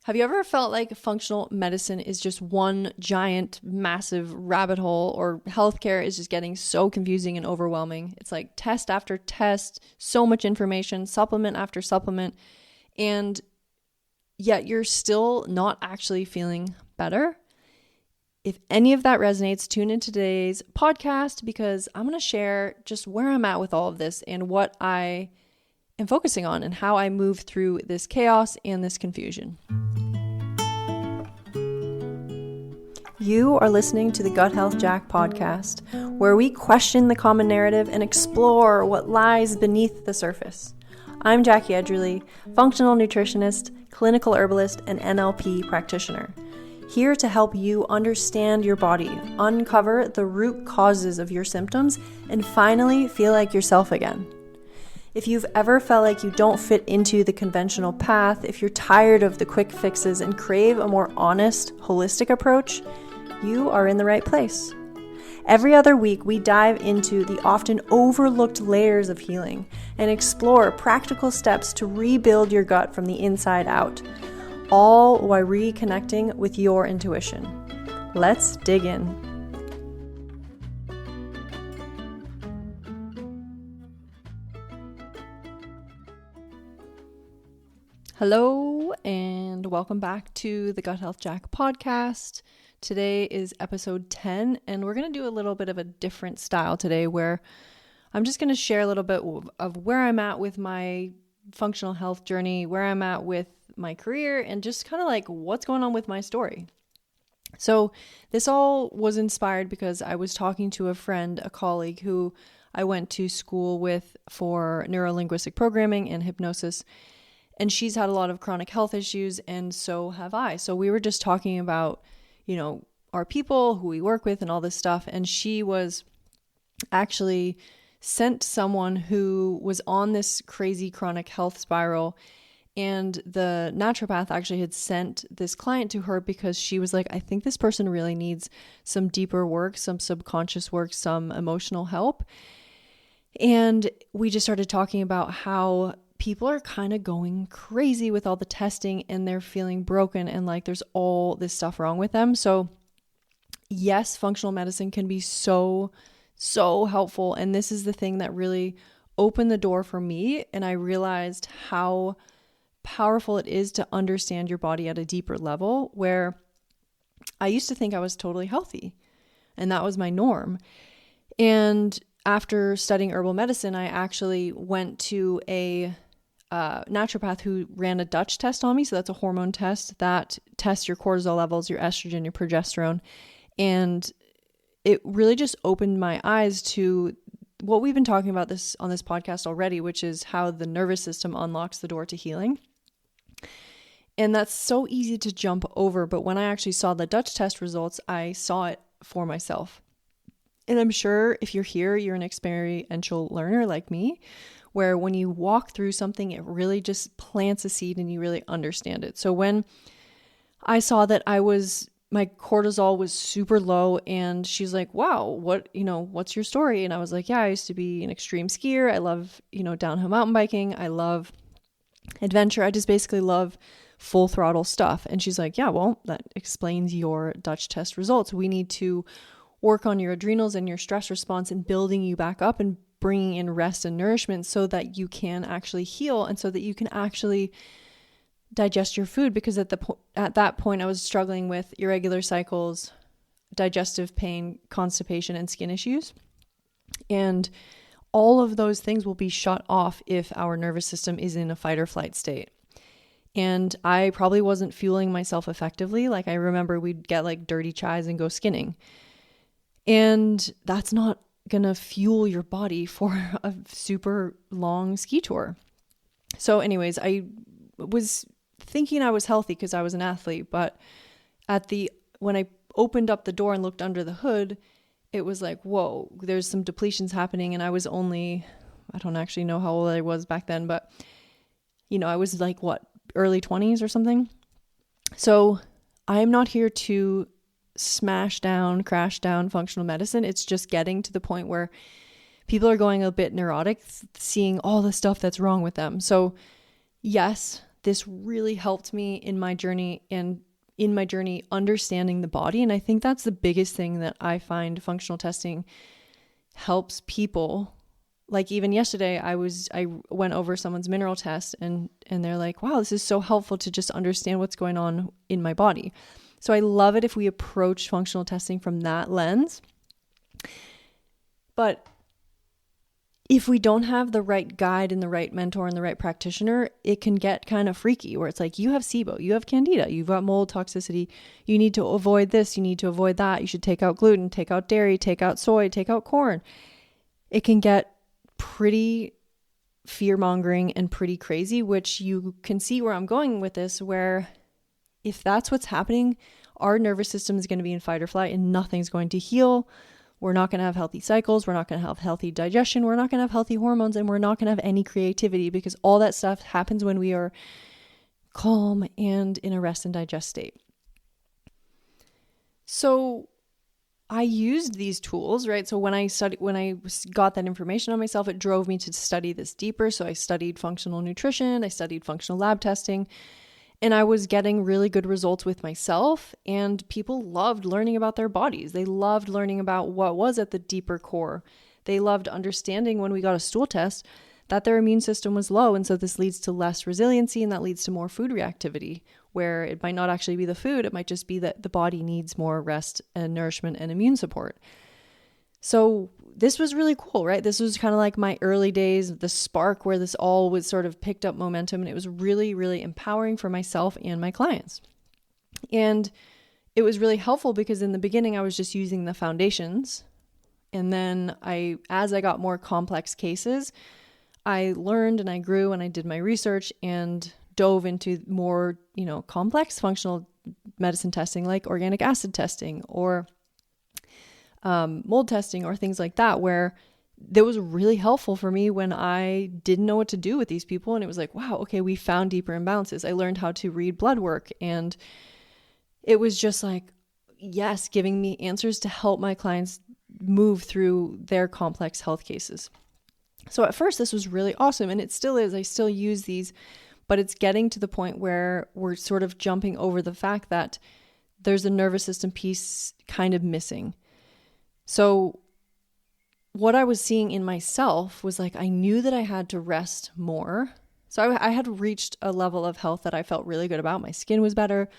Have you ever felt like functional medicine is just one giant, massive rabbit hole, or healthcare is just getting so confusing and overwhelming? It's like test after test, so much information, supplement after supplement, and yet you're still not actually feeling better? If any of that resonates, tune in today's podcast because I'm going to share just where I'm at with all of this and what I am focusing on and how I move through this chaos and this confusion. You are listening to the Gut Health Jac podcast, where we question the common narrative and explore what lies beneath the surface. I'm Jacqui, functional nutritionist, clinical herbalist, and NLP practitioner, here to help you understand your body, uncover the root causes of your symptoms, and finally feel like yourself again. If you've ever felt like you don't fit into the conventional path, if you're tired of the quick fixes and crave a more honest, holistic approach, you are in the right place. Every other week, we dive into the often overlooked layers of healing and explore practical steps to rebuild your gut from the inside out, all while reconnecting with your intuition. Let's dig in. Hello, and welcome back to the Gut Health Jac podcast. Today is episode 10, and we're going to do a little bit of a different style today where I'm just going to share a little bit of where I'm at with my functional health journey, where I'm at with my career, and just kind of like what's going on with my story. So this all was inspired because I was talking to a friend, a colleague who I went to school with for neurolinguistic programming and hypnosis, and she's had a lot of chronic health issues, and so have I. So we were just talking about our people, who we work with and all this stuff. And she was actually sent someone who was on this crazy chronic health spiral. And the naturopath actually had sent this client to her because she was like, I think this person really needs some deeper work, some subconscious work, some emotional help. And we just started talking about how people are kind of going crazy with all the testing and they're feeling broken and like there's all this stuff wrong with them. So yes, functional medicine can be so helpful. And this is the thing that really opened the door for me. And I realized how powerful it is to understand your body at a deeper level, where I used to think I was totally healthy and that was my norm. And after studying herbal medicine, I actually went to a naturopath who ran a Dutch test on me. So that's a hormone test that tests your cortisol levels, your estrogen, your progesterone. And it really just opened my eyes to what we've been talking about this on this podcast already, which is how the nervous system unlocks the door to healing. And that's so easy to jump over. But when I actually saw the Dutch test results, I saw it for myself. And I'm sure if you're here, you're an experiential learner like me, where when you walk through something, it really just plants a seed and you really understand it. So when I saw that my cortisol was super low, and she's like, wow, what's your story? And I was like, yeah, I used to be an extreme skier. I love, downhill mountain biking. I love adventure. I just basically love full throttle stuff. And she's like, yeah, well, that explains your Dutch test results. We need to work on your adrenals and your stress response and building you back up and bringing in rest and nourishment so that you can actually heal and so that you can actually digest your food. Because at that point I was struggling with irregular cycles, digestive pain, constipation, and skin issues. And all of those things will be shut off if our nervous system is in a fight or flight state. And I probably wasn't fueling myself effectively. Like I remember we'd get like dirty chais and go skinning. And that's not going to fuel your body for a super long ski tour. So anyways, I was thinking I was healthy because I was an athlete, but when I opened up the door and looked under the hood, it was like, whoa, there's some depletions happening. And I was I don't actually know how old I was back then, but I was like, early 20s or something. So I'm not here to crash down functional medicine. It's just getting to the point where people are going a bit neurotic, seeing all the stuff that's wrong with them. So yes, this really helped me in my journey and in my journey understanding the body. And I think that's the biggest thing that I find functional testing helps people. Like even yesterday, I went over someone's mineral test and they're like, wow, this is so helpful to just understand what's going on in my body. So I love it if we approach functional testing from that lens. But if we don't have the right guide and the right mentor and the right practitioner, it can get kind of freaky where it's like, you have SIBO, you have candida, you've got mold toxicity, you need to avoid this, you need to avoid that, you should take out gluten, take out dairy, take out soy, take out corn. It can get pretty fear-mongering and pretty crazy, which you can see where I'm going with this, where if that's what's happening, our nervous system is going to be in fight or flight and nothing's going to heal. We're not going to have healthy cycles. We're not going to have healthy digestion. We're not going to have healthy hormones, and we're not going to have any creativity, because all that stuff happens when we are calm and in a rest and digest state. So I used these tools, right? So when I got that information on myself, it drove me to study this deeper. So I studied functional nutrition. I studied functional lab testing. And I was getting really good results with myself, and people loved learning about their bodies. They loved learning about what was at the deeper core. They loved understanding when we got a stool test that their immune system was low. And so this leads to less resiliency, and that leads to more food reactivity, where it might not actually be the food. It might just be that the body needs more rest and nourishment and immune support. So this was really cool, right? This was kind of like my early days, the spark where this all was sort of picked up momentum, and it was really, really empowering for myself and my clients. And it was really helpful because in the beginning I was just using the foundations. And then as I got more complex cases, I learned and I grew and I did my research and dove into more, complex functional medicine testing, like organic acid testing or mold testing or things like that, where that was really helpful for me when I didn't know what to do with these people. And it was like, wow, okay, we found deeper imbalances. I learned how to read blood work, and it was just like, yes, giving me answers to help my clients move through their complex health cases. So at first this was really awesome, and it still is. I still use these, but it's getting to the point where we're sort of jumping over the fact that there's a nervous system piece kind of missing. So what I was seeing in myself was like, I knew that I had to rest more. So I had reached a level of health that I felt really good about. My skin was better.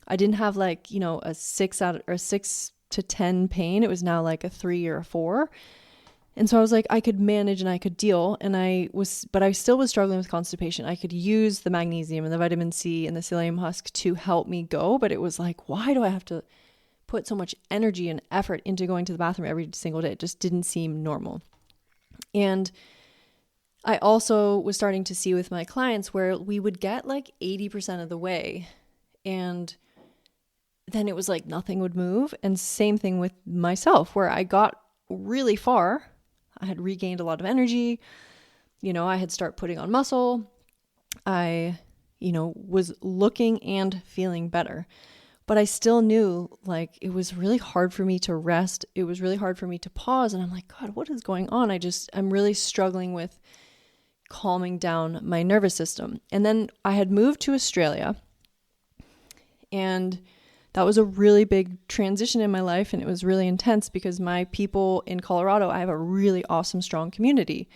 I didn't have like, a 6 to 10 pain. It was now like a 3 or a 4. And so I was like, I could manage and I could deal. But I still was struggling with constipation. I could use the magnesium and the vitamin C and the psyllium husk to help me go. But it was like, why do I have to put so much energy and effort into going to the bathroom every single day? It just didn't seem normal. And I also was starting to see with my clients where we would get like 80% of the way, and then it was like nothing would move. And same thing with myself, where I got really far. I had regained a lot of energy. I had started putting on muscle. I, was looking and feeling better. But I still knew like it was really hard for me to rest. It was really hard for me to pause. And I'm like, God, what is going on? I'm really struggling with calming down my nervous system. And then I had moved to Australia, and that was a really big transition in my life. And it was really intense because my people in Colorado, I have a really awesome, strong community.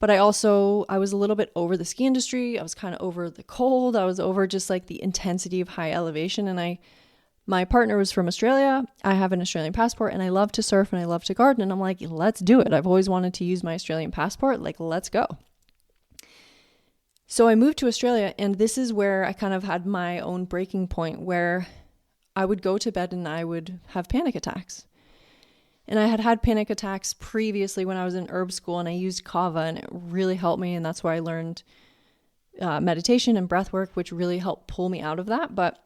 But I was a little bit over the ski industry. I was kind of over the cold. I was over just like the intensity of high elevation. And my partner was from Australia. I have an Australian passport, and I love to surf and I love to garden. And I'm like, let's do it. I've always wanted to use my Australian passport. Like, let's go. So I moved to Australia, and this is where I kind of had my own breaking point, where I would go to bed and I would have panic attacks. And I had panic attacks previously when I was in herb school, and I used kava, and it really helped me. And that's where I learned meditation and breath work, which really helped pull me out of that. But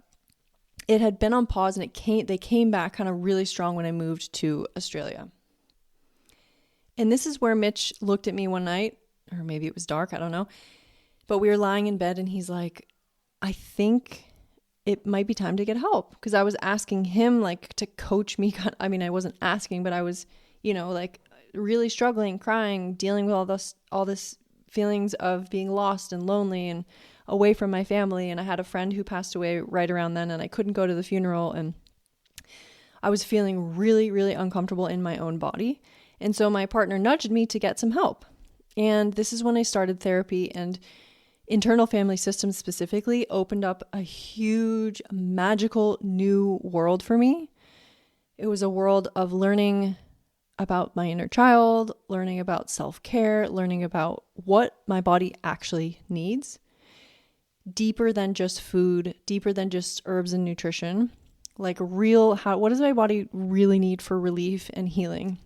it had been on pause, and they came back kind of really strong when I moved to Australia. And this is where Mitch looked at me one night, or maybe it was dark, I don't know. But we were lying in bed, and he's like, I think it might be time to get help. Because I was asking him like to coach me. I mean, I wasn't asking, but I was, like really struggling, crying, dealing with all this feelings of being lost and lonely and away from my family. And I had a friend who passed away right around then, and I couldn't go to the funeral. And I was feeling really, really uncomfortable in my own body. And so my partner nudged me to get some help. And this is when I started therapy, and internal family systems specifically opened up a huge, magical new world for me. It was a world of learning about my inner child, learning about self-care, learning about what my body actually needs, deeper than just food, deeper than just herbs and nutrition, like what does my body really need for relief and healing?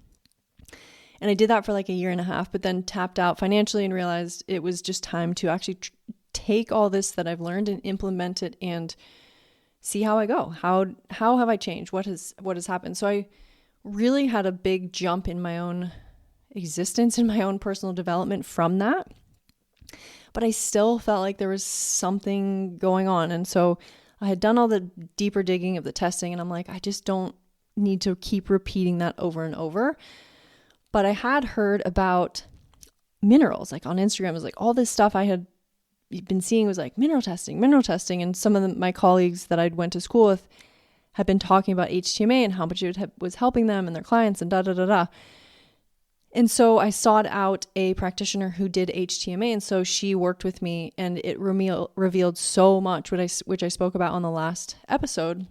And I did that for like a year and a half, but then tapped out financially and realized it was just time to actually take all this that I've learned and implement it and see how I go. How have I changed? What has happened? So I really had a big jump in my own existence, in my own personal development from that. But I still felt like there was something going on. And so I had done all the deeper digging of the testing, and I'm like, I just don't need to keep repeating that over and over. But I had heard about minerals, like on Instagram, it was like all this stuff I had been seeing was like mineral testing. And some of my colleagues that I'd went to school with had been talking about HTMA and how much it was helping them and their clients and da-da-da-da. And so I sought out a practitioner who did HTMA. And so she worked with me, and it revealed so much, which I spoke about on the last episode,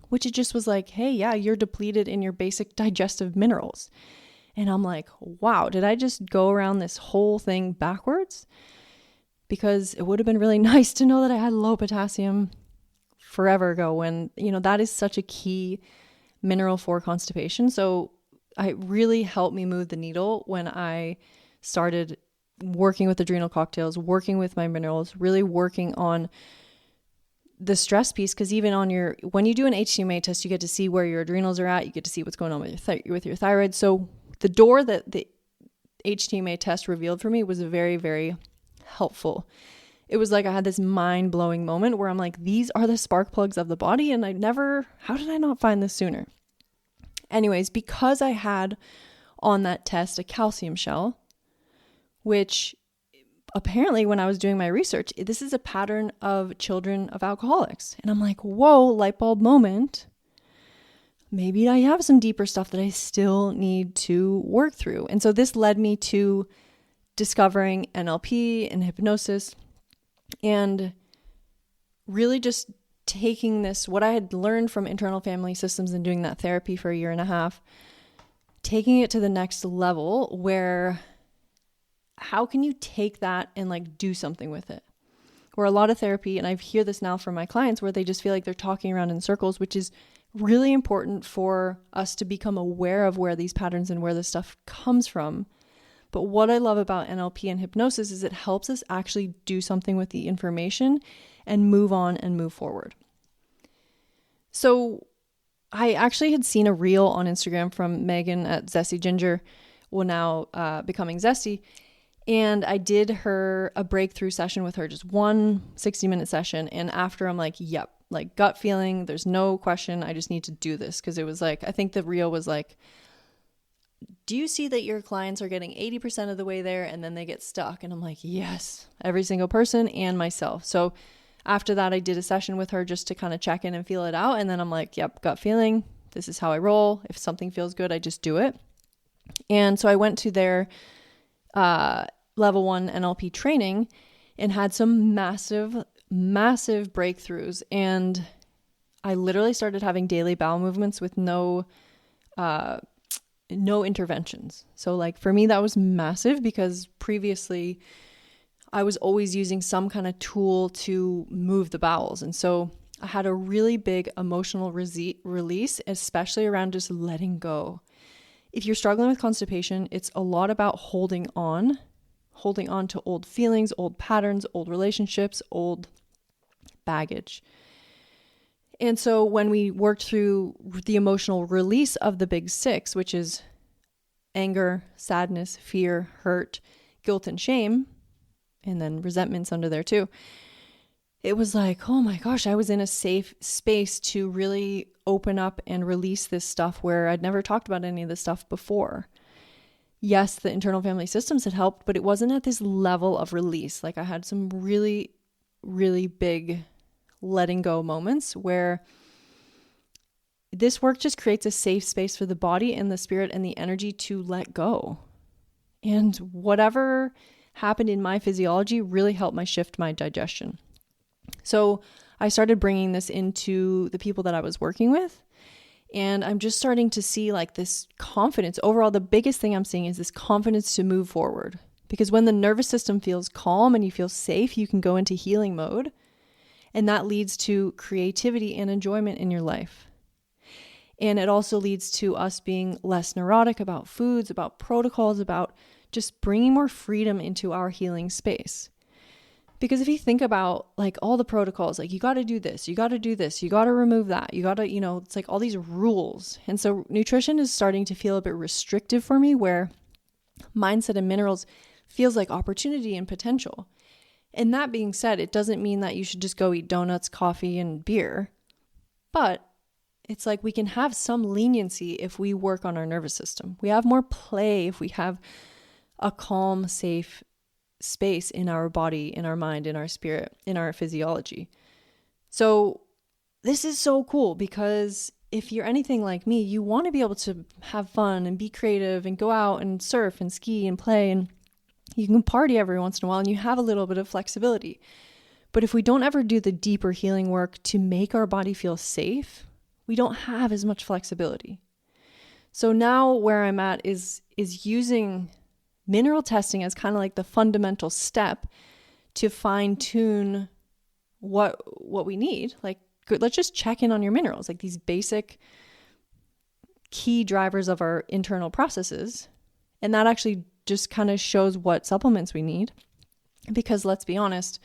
which it just was like, hey, yeah, you're depleted in your basic digestive minerals. And I'm like, wow, did I just go around this whole thing backwards? Because it would have been really nice to know that I had low potassium forever ago, when, that is such a key mineral for constipation. So it really helped me move the needle when I started working with adrenal cocktails, working with my minerals, really working on the stress piece. Because even when you do an HTMA test, you get to see where your adrenals are at. You get to see what's going on with your thyroid. So the door that the HTMA test revealed for me was very, very helpful. It was like I had this mind-blowing moment where I'm like, these are the spark plugs of the body, and how did I not find this sooner? Anyways, because I had on that test a calcium shell, which apparently when I was doing my research, this is a pattern of children of alcoholics. And I'm like, whoa, light bulb moment. Maybe I have some deeper stuff that I still need to work through. And so this led me to discovering NLP and hypnosis, and really just taking what I had learned from internal family systems and doing that therapy for a year and a half, taking it to the next level where how can you take that and like do something with it? Where a lot of therapy, and I hear this now from my clients, where they just feel like they're talking around in circles, which is really important for us to become aware of where these patterns and where this stuff comes from. But what I love about NLP and hypnosis is it helps us actually do something with the information and move on and move forward. So I actually had seen a reel on Instagram from Megan at Zesty Ginger, now becoming Zesty. And I did a breakthrough session with her, just one 60-minute session. And after, I'm like, yep, like gut feeling, there's no question. I just need to do this. Because it was like, I think the reel was like, do you see that your clients are getting 80% of the way there and then they get stuck? And I'm like, yes, every single person and myself. So after that, I did a session with her just to kind of check in and feel it out. And then I'm like, yep, gut feeling. This is how I roll. If something feels good, I just do it. And so I went to their level 1 NLP training and had some massive, massive breakthroughs. And I literally started having daily bowel movements with no interventions. So like for me, that was massive, because previously I was always using some kind of tool to move the bowels. And so I had a really big emotional release, especially around just letting go. If you're struggling with constipation, it's a lot about holding on to old feelings, old patterns, old relationships, old baggage. And so when we worked through the emotional release of the big 6, which is anger, sadness, fear, hurt, guilt, and shame, and then resentments under there too, it was like, oh my gosh, I was in a safe space to really open up and release this stuff where I'd never talked about any of this stuff before. Yes, the internal family systems had helped, but it wasn't at this level of release. Like I had some really really big letting go moments where this work just creates a safe space for the body and the spirit and the energy to let go. And whatever happened in my physiology really helped shift my digestion. So I started bringing this into the people that I was working with. And I'm just starting to see like this confidence. Overall, the biggest thing I'm seeing is this confidence to move forward. Because when the nervous system feels calm and you feel safe, you can go into healing mode. And that leads to creativity and enjoyment in your life. And it also leads to us being less neurotic about foods, about protocols, about just bringing more freedom into our healing space. Because if you think about like all the protocols, like you got to do this, you got to do this, you got to remove that, you got to, it's like all these rules. And so nutrition is starting to feel a bit restrictive for me, where mindset and minerals feels like opportunity and potential. And that being said, it doesn't mean that you should just go eat donuts, coffee, and beer. But it's like we can have some leniency if we work on our nervous system. We have more play if we have a calm, safe space in our body, in our mind, in our spirit, in our physiology. So this is so cool, because if you're anything like me, you want to be able to have fun and be creative and go out and surf and ski and play, and you can party every once in a while and you have a little bit of flexibility. But if we don't ever do the deeper healing work to make our body feel safe, we don't have as much flexibility. So now where I'm at is using mineral testing as kind of like the fundamental step to fine tune what we need. Like, let's just check in on your minerals, like these basic key drivers of our internal processes. And that actually just kind of shows what supplements we need. Because let's be honest,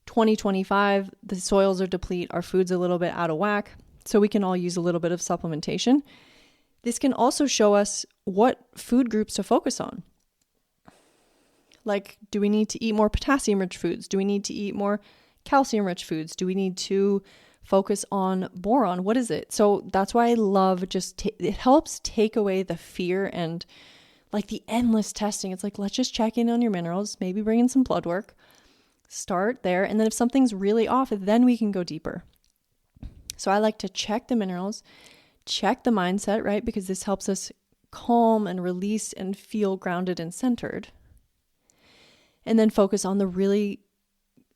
2025, the soils are deplete, our food's a little bit out of whack, so we can all use a little bit of supplementation. This can also show us what food groups to focus on. Like, do we need to eat more potassium-rich foods? Do we need to eat more calcium-rich foods? Do we need to focus on boron? What is it? So that's why I love it helps take away the fear and like the endless testing. It's like, let's just check in on your minerals, maybe bring in some blood work, start there. And then if something's really off, then we can go deeper. So I like to check the minerals, check the mindset, right? Because this helps us calm and release and feel grounded and centered. And then focus on the really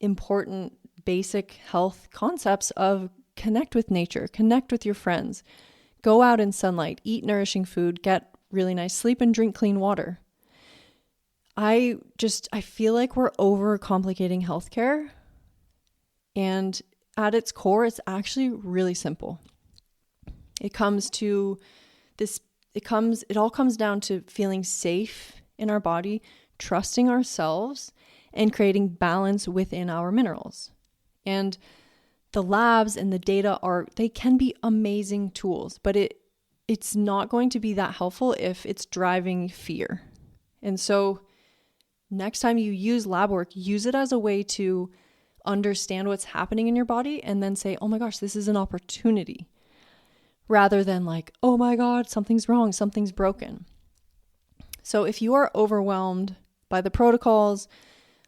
important basic health concepts of connect with nature, connect with your friends, go out in sunlight, eat nourishing food, get really nice sleep, and drink clean water. I feel like we're overcomplicating healthcare. And at its core, it's actually really simple. It all comes down to feeling safe in our body, trusting ourselves, and creating balance within our minerals. And the labs and the data they can be amazing tools, but it's not going to be that helpful if it's driving fear. And so next time you use lab work, use it as a way to understand what's happening in your body and then say, oh my gosh, this is an opportunity, rather than like, oh my God, something's wrong, something's broken. So if you are overwhelmed by the protocols,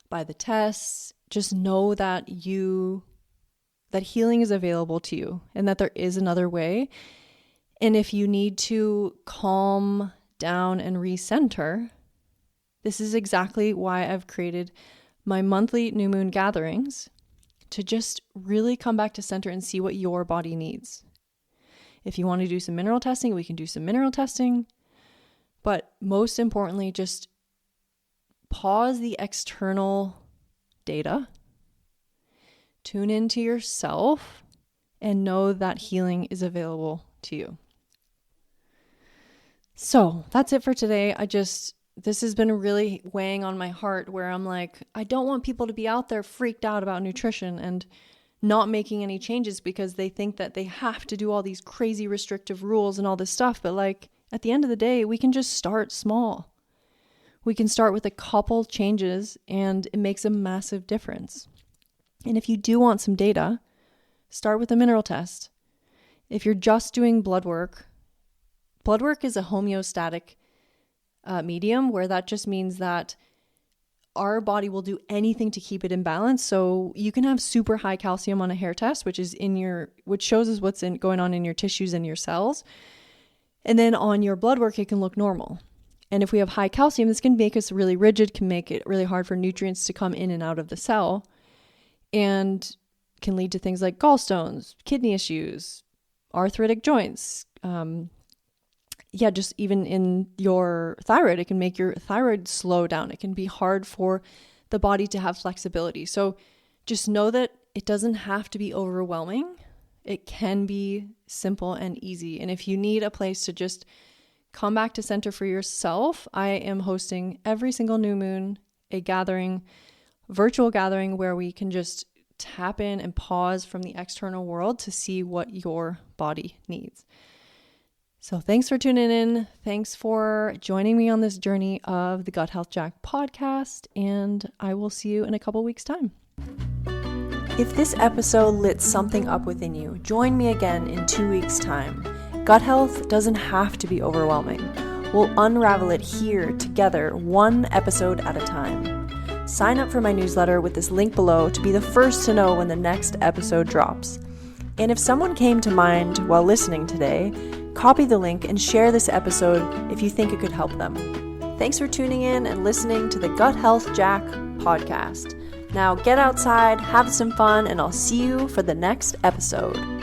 by the tests, just know that healing is available to you and that there is another way. And if you need to calm down and recenter, this is exactly why I've created my monthly new moon gatherings, to just really come back to center and see what your body needs. If you want to do some mineral testing, we can do some mineral testing. But most importantly, just pause the external data, tune into yourself, and know that healing is available to you. So that's it for today. This has been really weighing on my heart, where I'm like, I don't want people to be out there freaked out about nutrition and not making any changes because they think that they have to do all these crazy restrictive rules and all this stuff. But like, at the end of the day, we can just start small. We can start with a couple changes and it makes a massive difference. And if you do want some data, start with a mineral test. If you're just doing blood work is a homeostatic medium, where that just means that our body will do anything to keep it in balance. So you can have super high calcium on a hair test, which shows us what's going on in your tissues and your cells. And then on your blood work, it can look normal. And if we have high calcium, this can make us really rigid, can make it really hard for nutrients to come in and out of the cell, and can lead to things like gallstones, kidney issues, arthritic joints. Just even in your thyroid, it can make your thyroid slow down. It can be hard for the body to have flexibility. So just know that it doesn't have to be overwhelming. It can be simple and easy. And if you need a place to just come back to center for yourself, I am hosting every single new moon a virtual gathering where we can just tap in and pause from the external world to see what your body needs. So thanks for tuning in. Thanks for joining me on this journey of the Gut Health Jac podcast, and I will see you in a couple weeks' time. If this episode lit something up within you, join me again in 2 weeks' time. Gut health doesn't have to be overwhelming. We'll unravel it here together, one episode at a time. Sign up for my newsletter with this link below to be the first to know when the next episode drops. And if someone came to mind while listening today, copy the link and share this episode if you think it could help them. Thanks for tuning in and listening to the Gut Health Jac podcast. Now get outside, have some fun, and I'll see you for the next episode.